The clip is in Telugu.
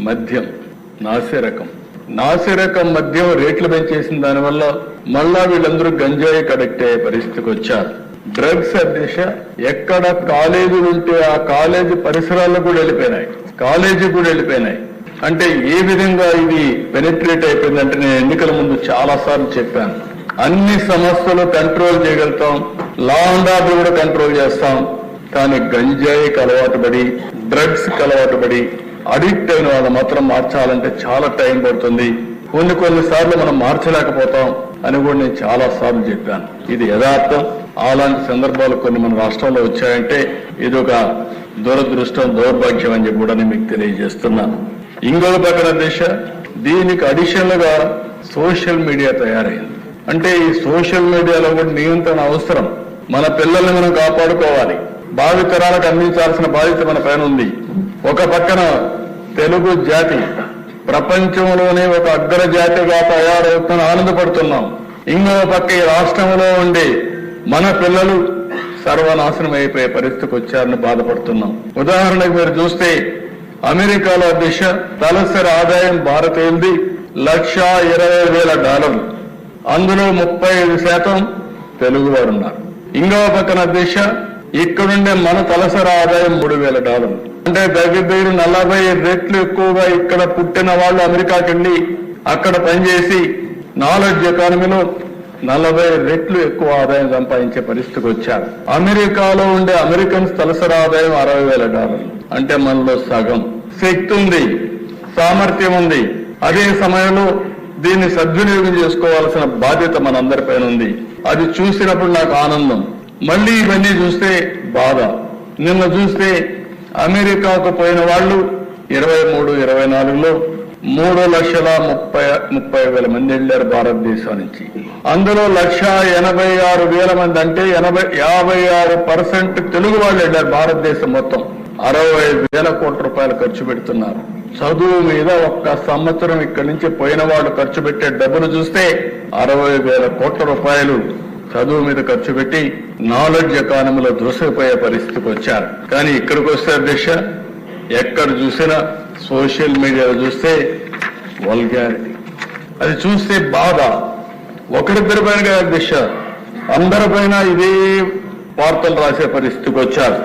మద్యం నాసిరకం మద్యం రేట్లు పెంచేసిన దానివల్ల మళ్ళా వీళ్ళందరూ గంజాయి కడెక్ట్ అయ్యే పరిస్థితికి వచ్చారు. డ్రగ్స్ అధ్యక్ష ఎక్కడ కాలేజీలు ఉంటే ఆ కాలేజీ పరిసరాల్లో కూడా వెళ్ళిపోయినాయి. అంటే ఏ విధంగా ఇది పెనిట్రేట్ అయిపోయిందంటే నేను ఎన్నికల ముందు చాలా సార్లు చెప్పాను. అన్ని సమస్యలు కంట్రోల్ చేయగలుగుతాం, లా అండ్ ఆర్డర్ కూడా కంట్రోల్ చేస్తాం. కానీ గంజాయికి అలవాటు పడి, డ్రగ్స్ కి అలవాటు పడి అడిక్ట్ అయిన వాళ్ళు మాత్రం మార్చాలంటే చాలా టైం పడుతుంది. కొన్నిసార్లు మనం మార్చలేకపోతాం అని కూడా నేను చాలా సార్లు చెప్పాను. ఇది యథార్థం. అలాంటి సందర్భాలు కొన్ని మన రాష్ట్రంలో వచ్చాయంటే ఇది ఒక దురదృష్టం, దౌర్భాగ్యం అని చెప్పి కూడా నేను మీకు తెలియజేస్తున్నాను. ఇంకొక పక్కన దీనికి అడిషనల్ గా సోషల్ మీడియా తయారైంది. అంటే ఈ సోషల్ మీడియాలో కూడా నియంత్రణ అవసరం. మన పిల్లల్ని మనం కాపాడుకోవాలి, భావి తరాలకు అందించాల్సిన బాధ్యత మన పైన ఉంది. ఒక పక్కన తెలుగు జాతి ప్రపంచంలోనే ఒక అగ్ర జాతిగా తయారవుతున్న ఆనందపడుతున్నాం. ఇంకో పక్క ఈ రాష్ట్రంలో ఉండే మన పిల్లలు సర్వనాశనం అయిపోయే పరిస్థితికి వచ్చారని బాధపడుతున్నాం. ఉదాహరణకు మీరు చూస్తే అమెరికాలో తలసరి ఆదాయం భారతీయులది $1,20,000. అందులో 35% తెలుగువారు ఉన్నారు. ఇంకో పక్కన ఇక్కడుండే మన తలసరి ఆదాయం $3,000. అంటే దగ్గర 40 రెట్లు ఎక్కువగా ఇక్కడ పుట్టిన వాళ్ళు అమెరికాకి వెళ్ళి అక్కడ పనిచేసి నాలెడ్జ్ ఎకానమీలో 40 రెట్లు ఎక్కువ ఆదాయం సంపాదించే పరిస్థితికి వచ్చారు. అమెరికాలో ఉండే అమెరికన్స్ తలసరి ఆదాయం $60,000. అంటే మనలో సగం. శక్తి ఉంది, సామర్థ్యం ఉంది. అదే సమయంలో దీన్ని సద్వినియోగం చేసుకోవాల్సిన బాధ్యత మనందరిపైన ఉంది. అది చూసినప్పుడు నాకు ఆనందం. మళ్ళీ ఇవన్నీ చూస్తే బాధ. నిన్న చూస్తే అమెరికాకు పోయిన వాళ్ళు 23-24లో 3,30,000 మంది వెళ్ళారు భారతదేశం నుంచి. అందులో 1,86,000 మంది అంటే 56% తెలుగు వాళ్ళు వెళ్ళారు. భారతదేశం మొత్తం 65,000 కోట్ల రూపాయలు ఖర్చు పెడుతున్నారు. చదువు మీద ఒక్క సంవత్సరం ఇక్కడి నుంచి పోయిన వాళ్ళు ఖర్చు పెట్టే డబ్బులు చూస్తే 60,000 కోట్ల రూపాయలు చదువు మీద ఖర్చు పెట్టి నాలెడ్జ్ ఎకానమీలో దూసుకుపోయే పరిస్థితికి వచ్చారు. కానీ ఇక్కడికి వస్తే ఎక్కడ చూసినా సోషల్ మీడియాలో చూస్తే వల్గారిటీ. అది చూస్తే బాధ. ఒకరిద్దరి పైన అందరిపైన ఇదే వార్తలు రాసే పరిస్థితికి వచ్చారు.